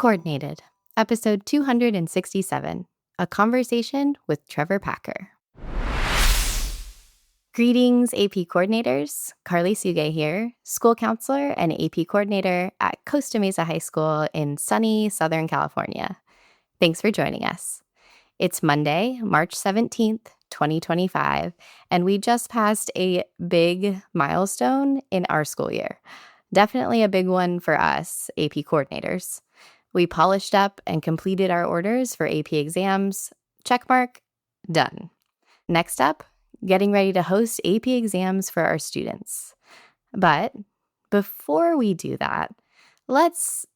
Coordinated, episode 267, a conversation with Trevor Packer. Greetings, AP coordinators. Karli Tsuge here, school counselor and AP coordinator at Costa Mesa High School in sunny Southern California. Thanks for joining us. It's Monday, March 17th, 2025, and we just passed a big milestone in our school year. Definitely a big one for us, AP coordinators. We polished up and completed our orders for AP exams. Checkmark, done. Next up, getting ready to host AP exams for our students. But before we do that, let's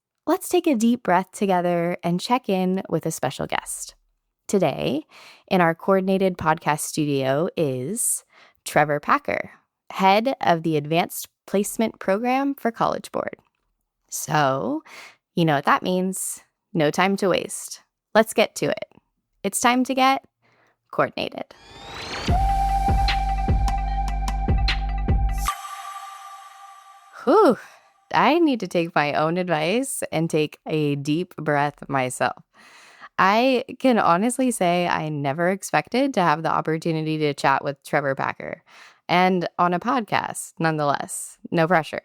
take a deep breath together and check in with a special guest. Today, in our coordinated podcast studio is Trevor Packer, head of the Advanced Placement Program for College Board. So, you know what that means. No time to waste. Let's get to it. It's time to get coordinated. Whew. I need to take my own advice and take a deep breath myself. I can honestly say I never expected to have the opportunity to chat with Trevor Packer, and on a podcast, nonetheless. No pressure.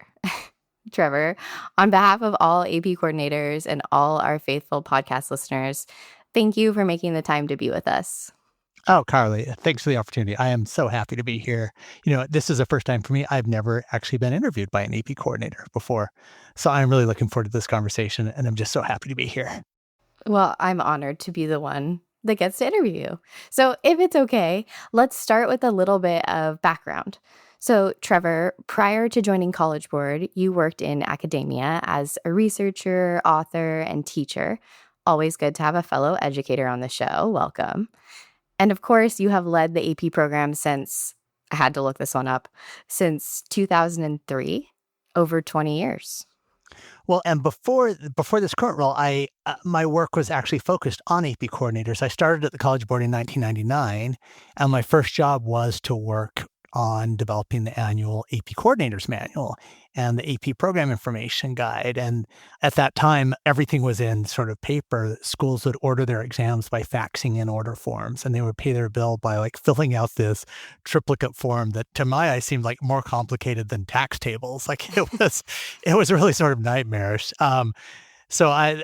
Trevor, on behalf of all AP coordinators and all our faithful podcast listeners, thank you for making the time to be with us. Oh, Karli, thanks for the opportunity. I am so happy to be here. This is the first time for me. I've never actually been interviewed by an AP coordinator before. So I'm really looking forward to this conversation, and I'm just so happy to be here. Well, I'm honored to be the one that gets to interview you. So if it's okay, let's start with a little bit of background. So, Trevor, prior to joining College Board, you worked in academia as a researcher, author, and teacher. Always good to have a fellow educator on the show. Welcome. And of course, you have led the AP program since, I had to look this one up, since 2003, over 20 years. Well, and before this current role, my work was actually focused on AP coordinators. I started at the College Board in 1999, and my first job was to work on developing the annual AP Coordinators Manual and the AP Program Information Guide. And at that time, everything was in sort of paper. Schools would order their exams by faxing in order forms, and they would pay their bill by filling out this triplicate form that to my eye seemed like more complicated than tax tables. It was really sort of nightmarish. So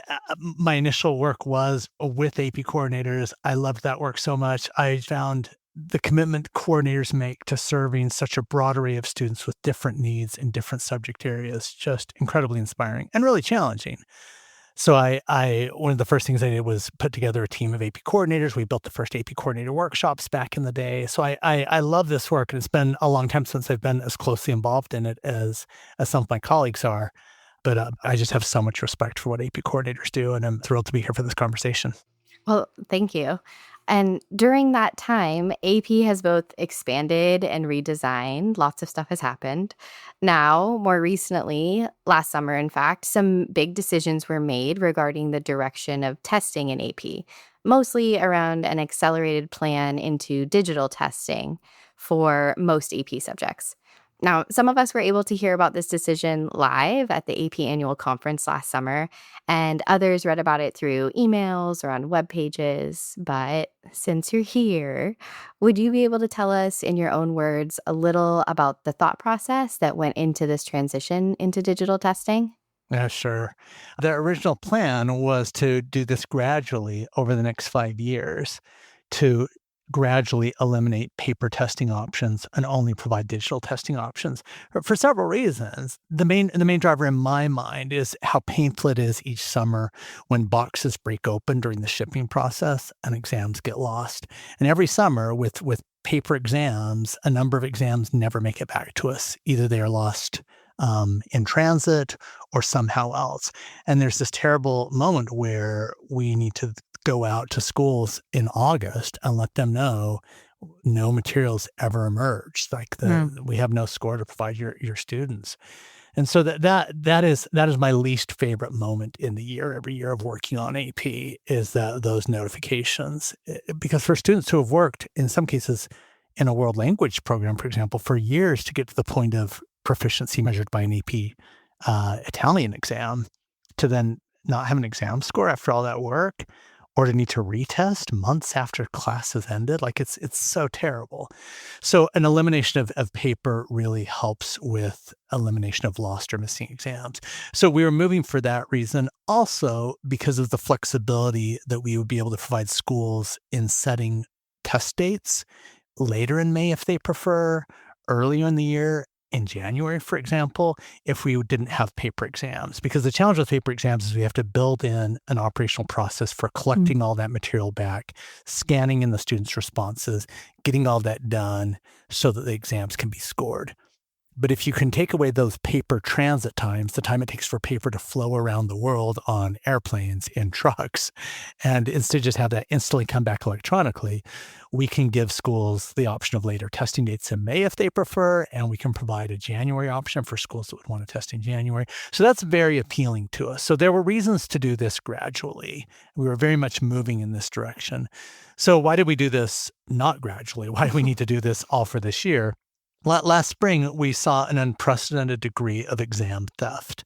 my initial work was with AP coordinators. I loved that work so much. I found the commitment coordinators make to serving such a broad array of students with different needs in different subject areas just incredibly inspiring and really challenging. So one of the first things I did was put together a team of AP coordinators. We built the first AP coordinator workshops back in the day. So I love this work, and it's been a long time since I've been as closely involved in it as some of my colleagues are. But I just have so much respect for what AP coordinators do, and I'm thrilled to be here for this conversation. Well, thank you. And during that time, AP has both expanded and redesigned. Lots of stuff has happened. Now, more recently, last summer, in fact, some big decisions were made regarding the direction of testing in AP, mostly around an accelerated plan into digital testing for most AP subjects. Now, some of us were able to hear about this decision live at the AP annual conference last summer, and others read about it through emails or on web pages. But since you're here, would you be able to tell us in your own words a little about the thought process that went into this transition into digital testing? Yeah, sure. The original plan was to do this gradually over the next 5 years, to gradually eliminate paper testing options and only provide digital testing options for several reasons. The main driver in my mind is how painful it is each summer when boxes break open during the shipping process and exams get lost. And every summer with paper exams, a number of exams never make it back to us. Either they are lost in transit or somehow else. And there's this terrible moment where we need to go out to schools in August and let them know no materials ever emerged. We have no score to provide your students. And so that is my least favorite moment in the year, every year of working on AP, is those notifications. Because for students who have worked, in some cases, in a world language program, for example, for years to get to the point of proficiency measured by an AP Italian exam, to then not have an exam score after all that work, or to need to retest months after class has ended. Like, it's so terrible. So an elimination of paper really helps with elimination of lost or missing exams. So we were moving for that reason. Also, because of the flexibility that we would be able to provide schools in setting test dates later in May if they prefer, earlier in the year, in January, for example, if we didn't have paper exams. Because the challenge with paper exams is we have to build in an operational process for Mm. collecting all that material back, scanning in the students' responses, getting all that done so that the exams can be scored. But if you can take away those paper transit times, the time it takes for paper to flow around the world on airplanes, in trucks, and instead just have that instantly come back electronically, we can give schools the option of later testing dates in May if they prefer, and we can provide a January option for schools that would want to test in January. So that's very appealing to us. So there were reasons to do this gradually. We were very much moving in this direction. So why did we do this not gradually? Why do we need to do this all for this year? Last spring, we saw an unprecedented degree of exam theft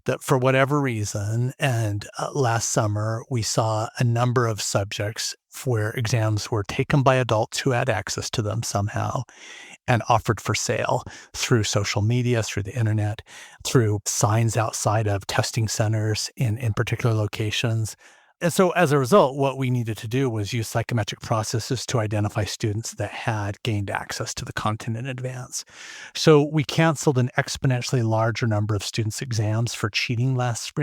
that for whatever reason, and last summer, we saw a number of subjects where exams were taken by adults who had access to them somehow and offered for sale through social media, through the internet, through signs outside of testing centers in particular locations. And so as a result, what we needed to do was use psychometric processes to identify students that had gained access to the content in advance. So we canceled an exponentially larger number of students' exams for cheating last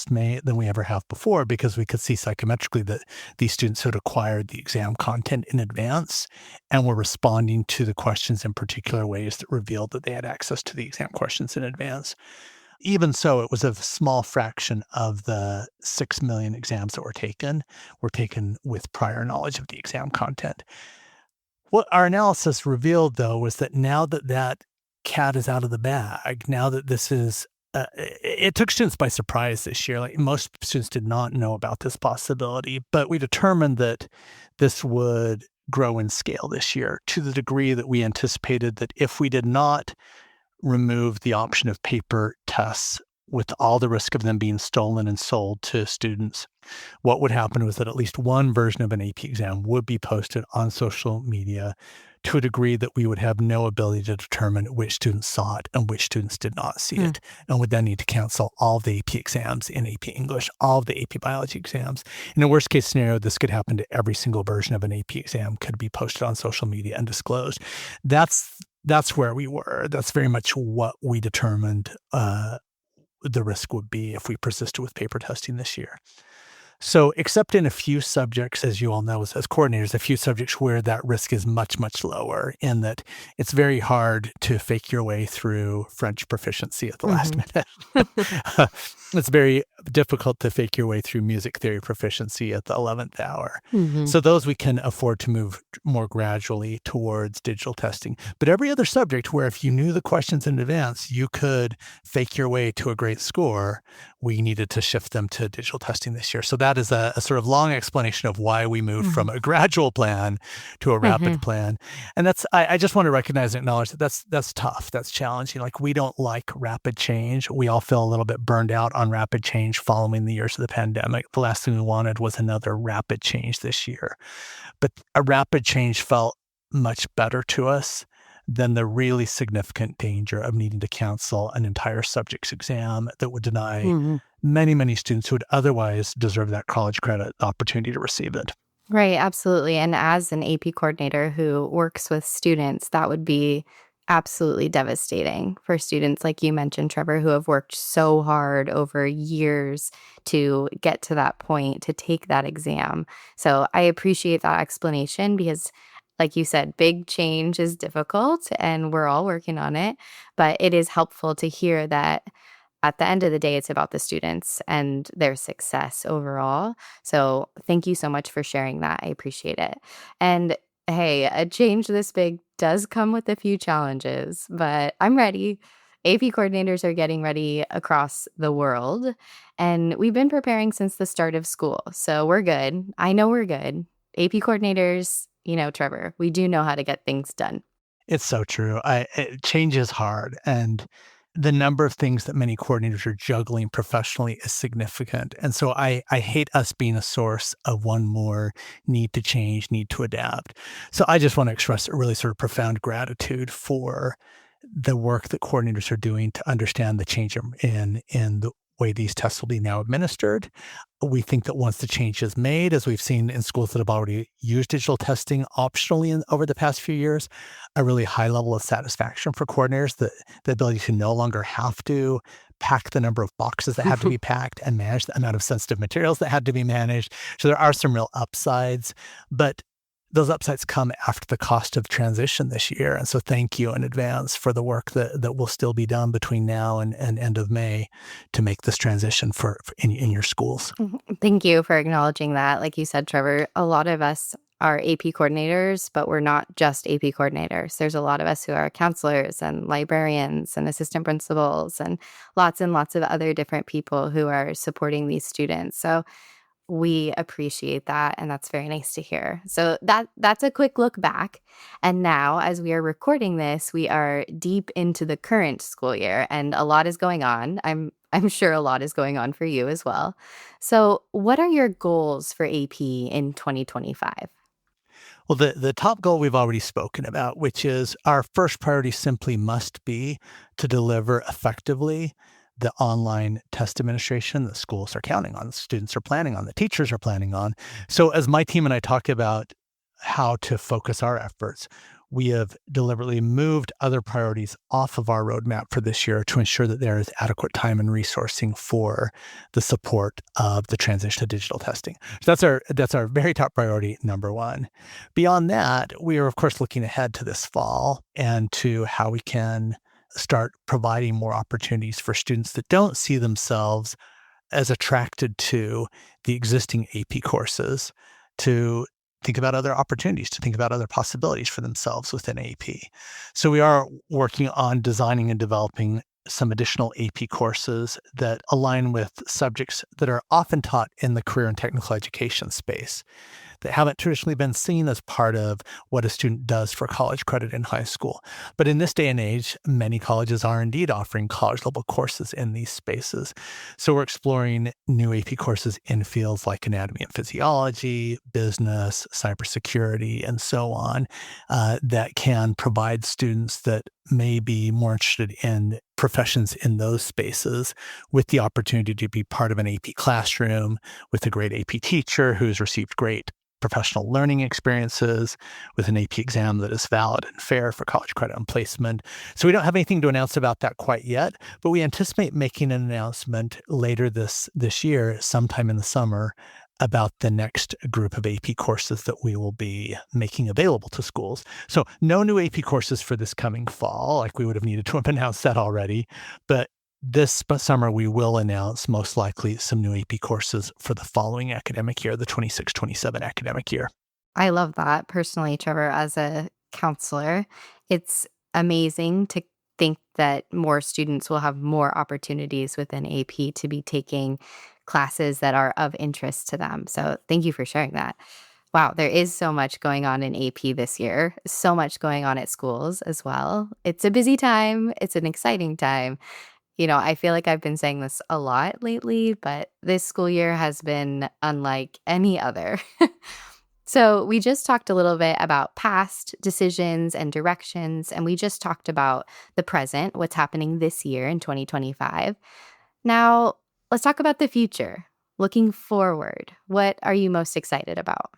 May, than we ever have before, because we could see psychometrically that these students had acquired the exam content in advance and were responding to the questions in particular ways that revealed that they had access to the exam questions in advance. Even so, it was a small fraction of the 6 million exams that were taken with prior knowledge of the exam content. What our analysis revealed, though, was that now that that cat is out of the bag, now that this is it took students by surprise this year. Like, most students did not know about this possibility, but we determined that this would grow in scale this year to the degree that we anticipated that if we did not remove the option of paper tests with all the risk of them being stolen and sold to students, what would happen was that at least one version of an AP exam would be posted on social media to a degree that we would have no ability to determine which students saw it and which students did not see Mm. it, and would then need to cancel all of the AP exams in AP English, all of the AP Biology exams. In a worst case scenario, this could happen to every single version of an AP exam could be posted on social media and disclosed. That's where we were. That's very much what we determined the risk would be if we persisted with paper testing this year. So, except in a few subjects, as you all know, as coordinators, a few subjects where that risk is much, much lower, in that it's very hard to fake your way through French proficiency at the last Mhm. minute. It's very difficult to fake your way through music theory proficiency at the 11th hour. Mhm. So those we can afford to move more gradually towards digital testing. But every other subject where if you knew the questions in advance, you could fake your way to a great score, we needed to shift them to digital testing this year. So that is a sort of long explanation of why we moved Mhm. from a gradual plan to a rapid Mhm. plan. And I just want to recognize and acknowledge that that's tough. That's challenging. Like, we don't like rapid change. We all feel a little bit burned out on rapid change following the years of the pandemic. The last thing we wanted was another rapid change this year. But a rapid change felt much better to us than the really significant danger of needing to cancel an entire subject's exam that would deny Mhm. many, many students who would otherwise deserve that college credit the opportunity to receive it. Right, absolutely, and as an AP coordinator who works with students, that would be absolutely devastating for students, like you mentioned, Trevor, who have worked so hard over years to get to that point, to take that exam. So I appreciate that explanation because, like you said, big change is difficult and we're all working on it, but it is helpful to hear that at the end of the day, it's about the students and their success overall. So thank you so much for sharing that. I appreciate it. And hey, a change this big does come with a few challenges, but I'm ready. AP coordinators are getting ready across the world, and we've been preparing since the start of school. So we're good. I know we're good. AP coordinators, Trevor, we do know how to get things done. It's so true. Change is hard, and the number of things that many coordinators are juggling professionally is significant. And so I hate us being a source of one more need to change, need to adapt. So I just want to express a really sort of profound gratitude for the work that coordinators are doing to understand the change in the way these tests will be now administered. We think that once the change is made, as we've seen in schools that have already used digital testing optionally over the past few years, a really high level of satisfaction for coordinators, the ability to no longer have to pack the number of boxes that had to be packed and manage the amount of sensitive materials that had to be managed. So there are some real upsides, but those upsides come after the cost of transition this year. And so thank you in advance for the work that will still be done between now and end of May to make this transition for in your schools. Thank you for acknowledging that. Like you said, Trevor, a lot of us are AP coordinators, but we're not just AP coordinators. There's a lot of us who are counselors and librarians and assistant principals and lots of other different people who are supporting these students. So we appreciate that, and that's very nice to hear. So that's a quick look back. And now, as we are recording this, we are deep into the current school year, and a lot is going on. I'm sure a lot is going on for you as well. So, what are your goals for AP in 2025? Well, the top goal we've already spoken about, which is our first priority simply must be to deliver effectively the online test administration that schools are counting on, the students are planning on, the teachers are planning on. So as my team and I talk about how to focus our efforts, we have deliberately moved other priorities off of our roadmap for this year to ensure that there is adequate time and resourcing for the support of the transition to digital testing. So that's our very top priority, number one. Beyond that, we are of course looking ahead to this fall and to how we can start providing more opportunities for students that don't see themselves as attracted to the existing AP courses to think about other opportunities, to think about other possibilities for themselves within AP. So we are working on designing and developing some additional AP courses that align with subjects that are often taught in the career and technical education space that haven't traditionally been seen as part of what a student does for college credit in high school. But in this day and age, many colleges are indeed offering college-level courses in these spaces. So we're exploring new AP courses in fields like anatomy and physiology, business, cybersecurity, and so on, that can provide students that may be more interested in professions in those spaces with the opportunity to be part of an AP classroom with a great AP teacher who's received great professional learning experiences with an AP exam that is valid and fair for college credit and placement. So we don't have anything to announce about that quite yet, but we anticipate making an announcement later this year, sometime in the summer, about the next group of AP courses that we will be making available to schools. So no new AP courses for this coming fall, like we would have needed to have announced that already, but this summer, we will announce most likely some new AP courses for the following academic year, the 26-27 academic year. I love that personally, Trevor, as a counselor. It's amazing to think that more students will have more opportunities within AP to be taking classes that are of interest to them. So thank you for sharing that. Wow, there is so much going on in AP this year, so much going on at schools as well. It's a busy time, it's an exciting time. I feel like I've been saying this a lot lately, but this school year has been unlike any other. So, we just talked a little bit about past decisions and directions, and we just talked about the present, what's happening this year in 2025. Now, let's talk about the future. Looking forward, what are you most excited about?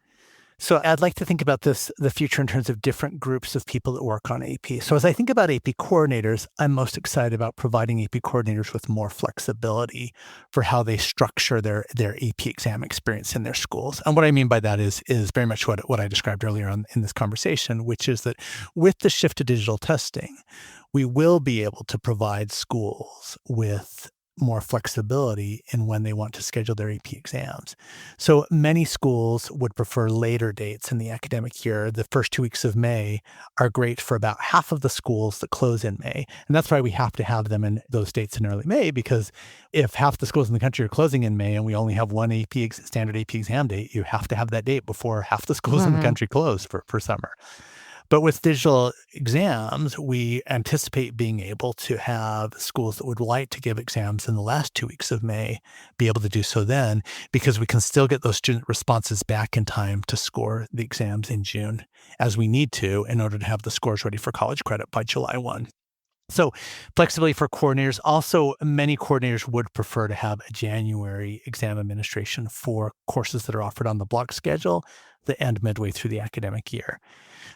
So I'd like to think about the future in terms of different groups of people that work on AP. So as I think about AP coordinators, I'm most excited about providing AP coordinators with more flexibility for how they structure their AP exam experience in their schools. And what I mean by that is very much what I described earlier in this conversation, which is that with the shift to digital testing, we will be able to provide schools with more flexibility in when they want to schedule their AP exams. So many schools would prefer later dates in the academic year. The first 2 weeks of May are great for about half of the schools that close in May. And that's why we have to have them in those dates in early May, because if half the schools in the country are closing in May and we only have one standard AP exam date, you have to have that date before half the schools in the country close for summer. But with digital exams, we anticipate being able to have schools that would like to give exams in the last 2 weeks of May be able to do so then, because we can still get those student responses back in time to score the exams in June as we need to in order to have the scores ready for college credit by July 1. So flexibility for coordinators. Also, many coordinators would prefer to have a January exam administration for courses that are offered on the block schedule that end midway through the academic year.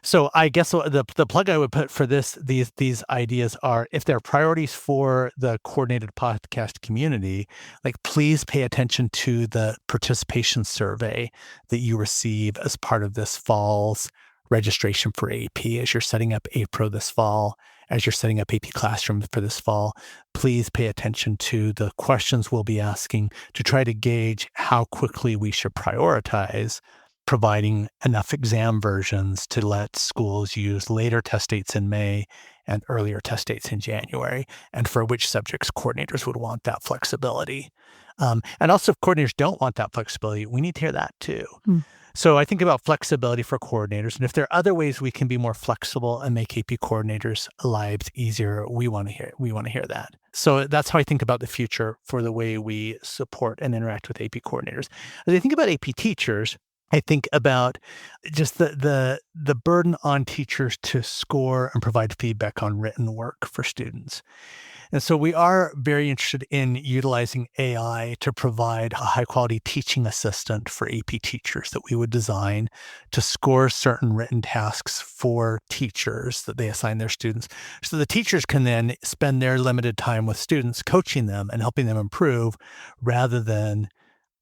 So I guess the plug I would put for these ideas are, if they're priorities for the coordinated podcast community, like, please pay attention to the participation survey that you receive as part of this fall's registration for AP. As you're setting up APRO this fall, as you're setting up AP Classroom for this fall, please pay attention to the questions we'll be asking to try to gauge how quickly we should prioritize providing enough exam versions to let schools use later test dates in May and earlier test dates in January, and for which subjects coordinators would want that flexibility. And also, if coordinators don't want that flexibility, we need to hear that too. Mm. So I think about flexibility for coordinators, and if there are other ways we can be more flexible and make AP coordinators' lives easier, we want to hear that. So that's how I think about the future for the way we support and interact with AP coordinators. As I think about AP teachers, I think about just the burden on teachers to score and provide feedback on written work for students. And so we are very interested in utilizing AI to provide a high-quality teaching assistant for AP teachers that we would design to score certain written tasks for teachers that they assign their students. So the teachers can then spend their limited time with students, coaching them and helping them improve, rather than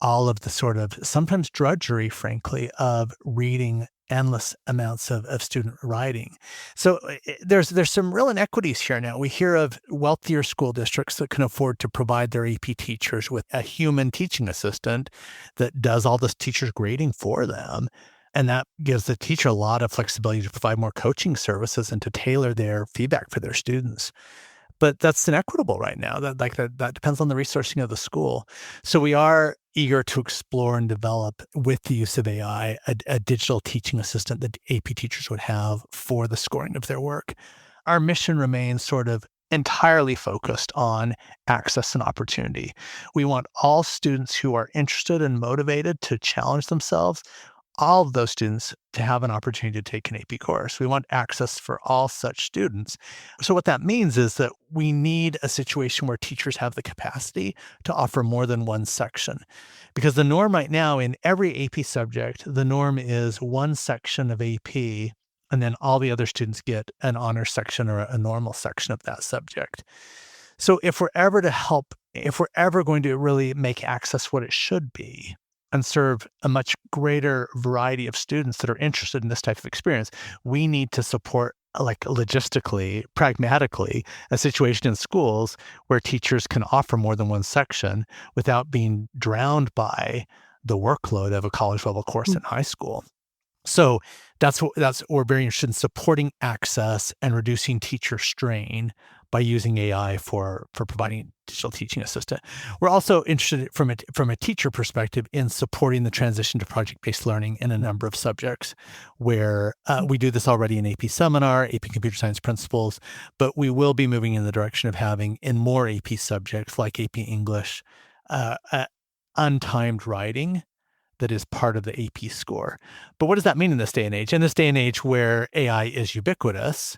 all of the sort of sometimes drudgery, frankly, of reading endless amounts of student writing. So there's some real inequities here now. We hear of wealthier school districts that can afford to provide their AP teachers with a human teaching assistant that does all this teachers grading for them. And that gives the teacher a lot of flexibility to provide more coaching services and to tailor their feedback for their students. But that's inequitable right now. That depends on the resourcing of the school. So we are eager to explore and develop, with the use of AI, a digital teaching assistant that AP teachers would have for the scoring of their work. Our mission remains sort of entirely focused on access and opportunity. We want all students who are interested and motivated to challenge themselves, all of those students, to have an opportunity to take an AP course. We want access for all such students. So what that means is that we need a situation where teachers have the capacity to offer more than one section. Because the norm right now in every AP subject, the norm is one section of AP, and then all the other students get an honor section or a normal section of that subject. So if we're ever going to really make access what it should be and serve a much greater variety of students that are interested in this type of experience, we need to support, like, logistically, pragmatically, a situation in schools where teachers can offer more than one section without being drowned by the workload of a college level course in high school. So that's we're very interested in supporting access and reducing teacher strain by using AI for providing digital teaching assistant. We're also interested from a teacher perspective in supporting the transition to project-based learning in a number of subjects, where we do this already in AP Seminar, AP Computer Science Principles, but we will be moving in the direction of having, in more AP subjects like AP English, untimed writing that is part of the AP score. But what does that mean in this day and age? In this day and age where AI is ubiquitous,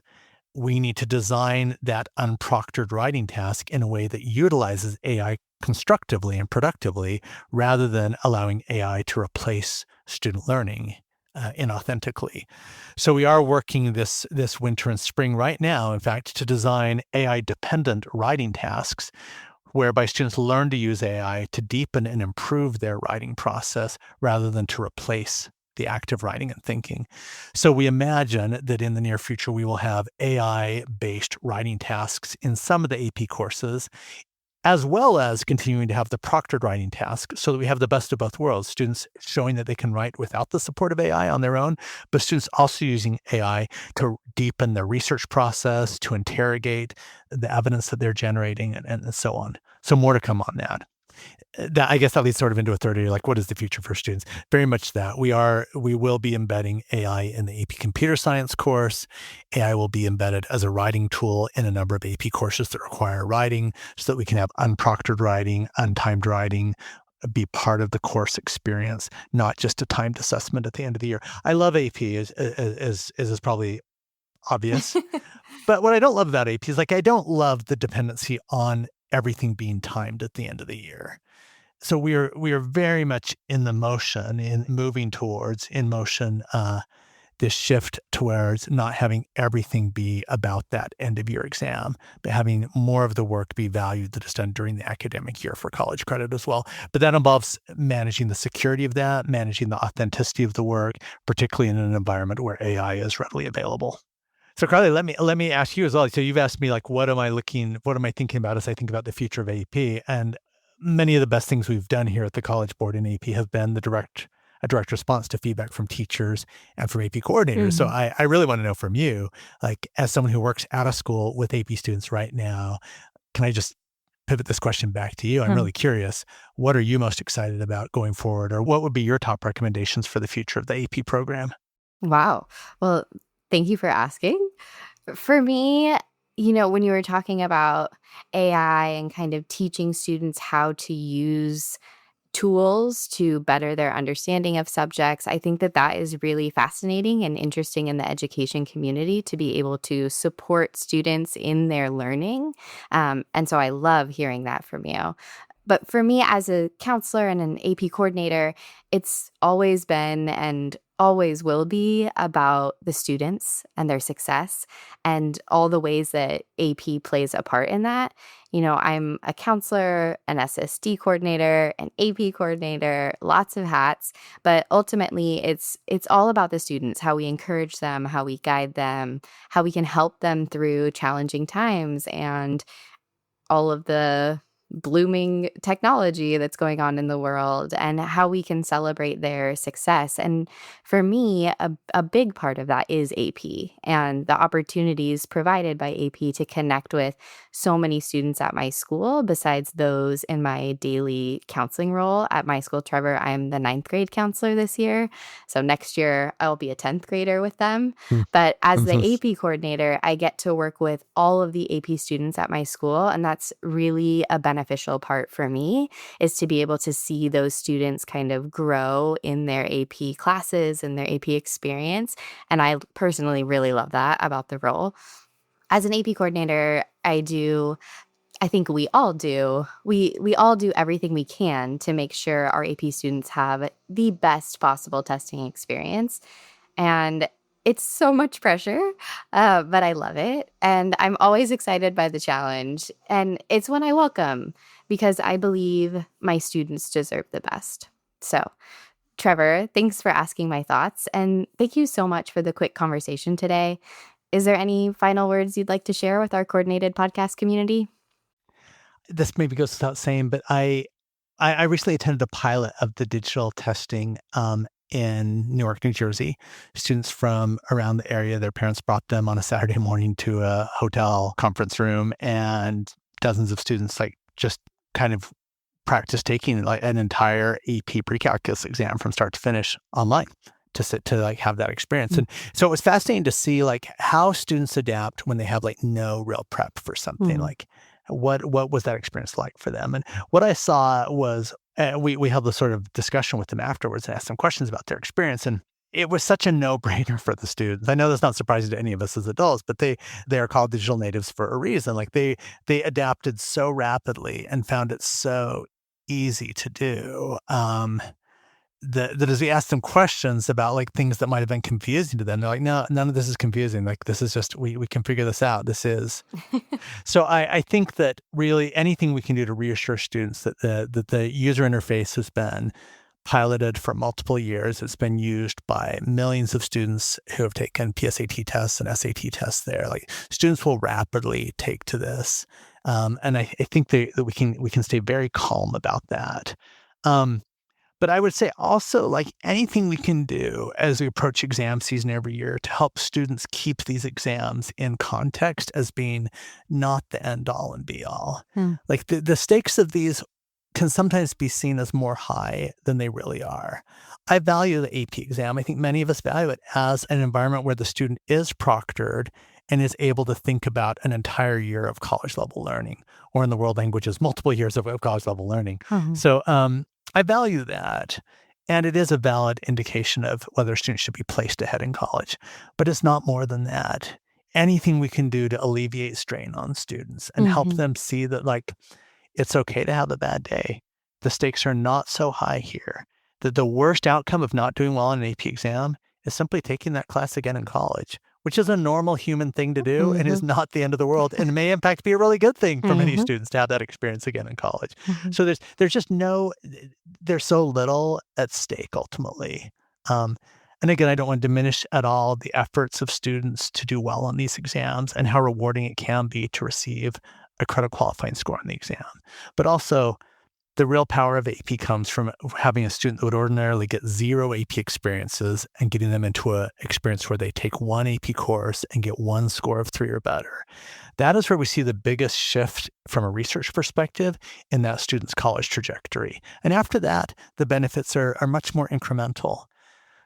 we need to design that unproctored writing task in a way that utilizes AI constructively and productively, rather than allowing AI to replace student learning inauthentically. So we are working this winter and spring right now, in fact, to design AI-dependent writing tasks whereby students learn to use AI to deepen and improve their writing process rather than to replace the active writing and thinking. So we imagine that in the near future, we will have AI-based writing tasks in some of the AP courses, as well as continuing to have the proctored writing task, so that we have the best of both worlds. Students showing that they can write without the support of AI on their own, but students also using AI to deepen their research process, to interrogate the evidence that they're generating, and so on. So more to come on that. that, I guess that leads sort of into a third area, like what is the future for students? Very much that. We will be embedding AI in the AP Computer Science course. AI will be embedded as a writing tool in a number of AP courses that require writing so that we can have unproctored writing, untimed writing be part of the course experience, not just a timed assessment at the end of the year. I love AP, as is probably obvious. But what I don't love about AP is, like, I don't love the dependency on everything being timed at the end of the year. So we are very much in the motion, in moving towards in motion, this shift towards not having everything be about that end of year exam, but having more of the work be valued that is done during the academic year for college credit as well. But that involves managing the security of that, managing the authenticity of the work, particularly in an environment where AI is readily available. So Karli, let me ask you as well. So you've asked me, like, what am I thinking about as I think about the future of AP? And many of the best things we've done here at the College Board in AP have been a direct response to feedback from teachers and from AP coordinators. So Mhm. I really want to know from you, like, as someone who works at a school with AP students right now, can I just pivot this question back to you? I'm Hmm. really curious. What are you most excited about going forward, or what would be your top recommendations for the future of the AP program? Wow. Well, thank you for asking. For me, when you were talking about AI and kind of teaching students how to use tools to better their understanding of subjects, I think that that is really fascinating and interesting in the education community to be able to support students in their learning. And so I love hearing that from you. But for me, as a counselor and an AP coordinator, it's always been and always will be about the students and their success and all the ways that AP plays a part in that. I'm a counselor, an SSD coordinator, an AP coordinator, lots of hats, but ultimately it's all about the students, how we encourage them, how we guide them, how we can help them through challenging times and all of the blooming technology that's going on in the world and how we can celebrate their success. And for me, a big part of that is AP and the opportunities provided by AP to connect with so many students at my school, besides those in my daily counseling role at my school. Trevor, I'm the ninth grade counselor this year. So next year, I'll be a 10th grader with them. Mm. But as the Mhm. AP coordinator, I get to work with all of the AP students at my school. And that's really a beneficial part for me, is to be able to see those students kind of grow in their AP classes and their AP experience. And I personally really love that about the role. As an AP coordinator, I think we all do everything we can to make sure our AP students have the best possible testing experience. And it's so much pressure, but I love it. And I'm always excited by the challenge. And it's one I welcome because I believe my students deserve the best. So, Trevor, thanks for asking my thoughts. And thank you so much for the quick conversation today. Is there any final words you'd like to share with our coordinated podcast community? This maybe goes without saying, but I recently attended a pilot of the digital testing, in Newark, New Jersey. Students from around the area, their parents brought them on a Saturday morning to a hotel conference room, and dozens of students, like, just kind of practice taking, like, an entire AP pre-calculus exam from start to finish online to sit to, like, have that experience. And so it was fascinating to see, like, how students adapt when they have, like, no real prep for something. Mm-hmm. Like, what was that experience like for them? And what I saw was, we held this sort of discussion with them afterwards and asked them questions about their experience, and it was such a no-brainer for the students. I know that's not surprising to any of us as adults, but they are called digital natives for a reason. Like, they adapted so rapidly and found it so easy to do. That as we asked them questions about, like, things that might have been confusing to them, they're like, "No, none of this is confusing. Like, this is just we can figure this out. This is." So I think that really anything we can do to reassure students that the user interface has been piloted for multiple years. It's been used by millions of students who have taken PSAT tests and SAT tests there. Like, students will rapidly take to this. And I think that we can stay very calm about that. Um, but I would say also, like, anything we can do as we approach exam season every year to help students keep these exams in context as being not the end all and be all. Hmm. Like, the stakes of these can sometimes be seen as more high than they really are. I value the AP exam. I think many of us value it as an environment where the student is proctored and is able to think about an entire year of college level learning, or in the world languages, multiple years of college level learning. Mhm. So I value that. And it is a valid indication of whether students should be placed ahead in college. But it's not more than that. Anything we can do to alleviate strain on students and help Mhm. them see that, like, it's okay to have a bad day. The stakes are not so high here. That the worst outcome of not doing well on an AP exam is simply taking that class again in college, which is a normal human thing to do and is Mhm. not the end of the world, and may in fact be a really good thing for many Mhm. students to have that experience again in college. Mhm. So there's just no there's so little at stake ultimately. Um, and again, I don't want to diminish at all the efforts of students to do well on these exams and how rewarding it can be to receive a credit qualifying score on the exam. But also, the real power of AP comes from having a student that would ordinarily get 0 AP experiences and getting them into a experience where they take 1 AP course and get 1 score of 3 or better. That is where we see the biggest shift from a research perspective in that student's college trajectory. And after that, the benefits are much more incremental.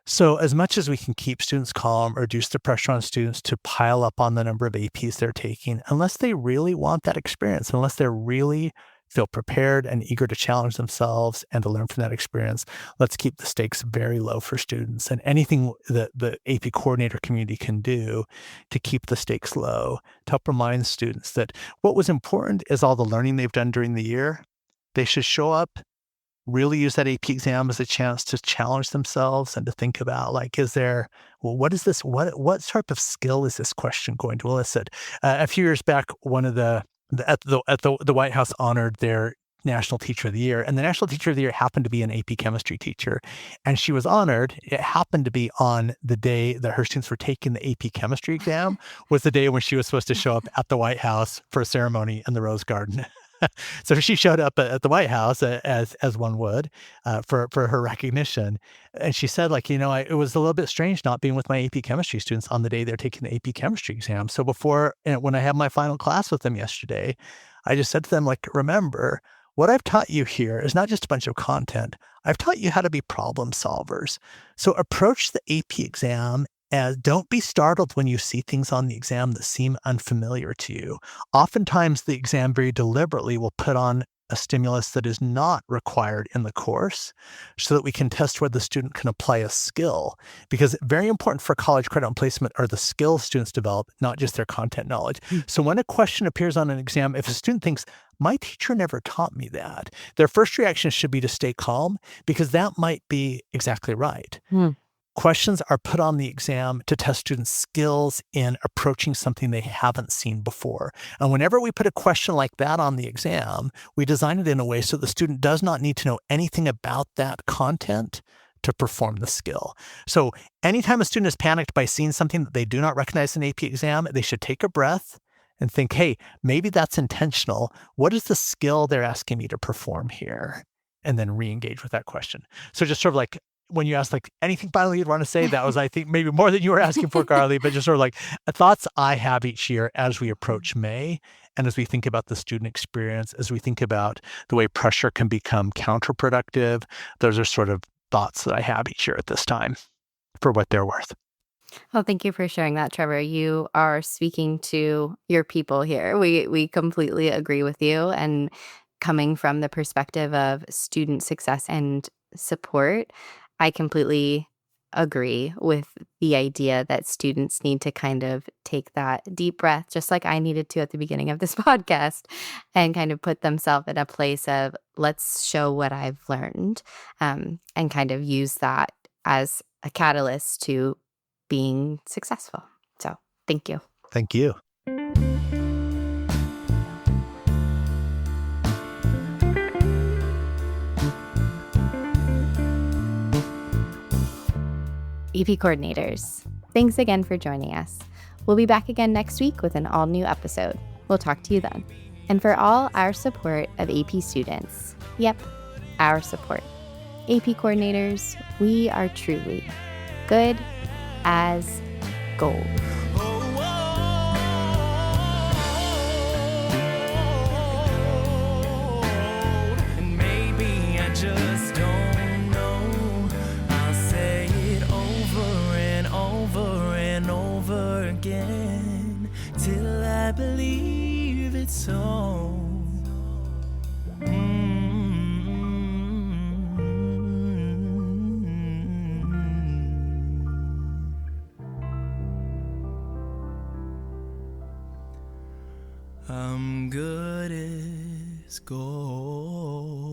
So as much as we can keep students calm, reduce the pressure on students to pile up on the number of APs they're taking, unless they really want that experience, unless they really feel prepared and eager to challenge themselves and to learn from that experience, let's keep the stakes very low for students. And anything that the AP coordinator community can do to keep the stakes low, to help remind students that what was important is all the learning they've done during the year. They should show up, really use that AP exam as a chance to challenge themselves and to think about, like, is there, well, what is this? What type of skill is this question going to elicit? A few years back, one of the White House honored their National Teacher of the Year, and the National Teacher of the Year happened to be an AP chemistry teacher, and she was honored. It happened to be on the day that her students were taking the AP chemistry exam, was the day when she was supposed to show up at the White House for a ceremony in the Rose Garden. So she showed up at the White House as one would for her recognition, and she said, like, it was a little bit strange not being with my AP chemistry students on the day they're taking the AP chemistry exam. So when I had my final class with them yesterday, I just said to them, like, remember, what I've taught you here is not just a bunch of content. I've taught you how to be problem solvers. So approach the AP exam as, don't be startled when you see things on the exam that seem unfamiliar to you. Oftentimes, the exam very deliberately will put on a stimulus that is not required in the course so that we can test whether the student can apply a skill. Because very important for college credit and placement are the skills students develop, not just their content knowledge. Mm. So when a question appears on an exam, if a student thinks, my teacher never taught me that, their first reaction should be to stay calm, because that might be exactly right. Mm. Questions are put on the exam to test students' skills in approaching something they haven't seen before. And whenever we put a question like that on the exam, we design it in a way so the student does not need to know anything about that content to perform the skill. So anytime a student is panicked by seeing something that they do not recognize in an AP exam, they should take a breath and think, hey, maybe that's intentional. What is the skill they're asking me to perform here? And then re-engage with that question. So just sort of like, when you asked, like, anything finally you'd want to say, that was, I think, maybe more than you were asking for, Karli, but just sort of like thoughts I have each year as we approach May, and as we think about the student experience, as we think about the way pressure can become counterproductive. Those are sort of thoughts that I have each year at this time, for what they're worth. Well, thank you for sharing that, Trevor. You are speaking to your people here. We completely agree with you, and coming from the perspective of student success and support, I completely agree with the idea that students need to kind of take that deep breath, just like I needed to at the beginning of this podcast, and kind of put themselves in a place of, let's show what I've learned, and kind of use that as a catalyst to being successful. So thank you. Thank you. EP coordinators, thanks again for joining us. We'll be back again next week with an all-new episode. We'll talk to you then. And for all our support of AP students, yep, our support, AP coordinators, we are truly good as gold. And maybe so. I'm good as gold.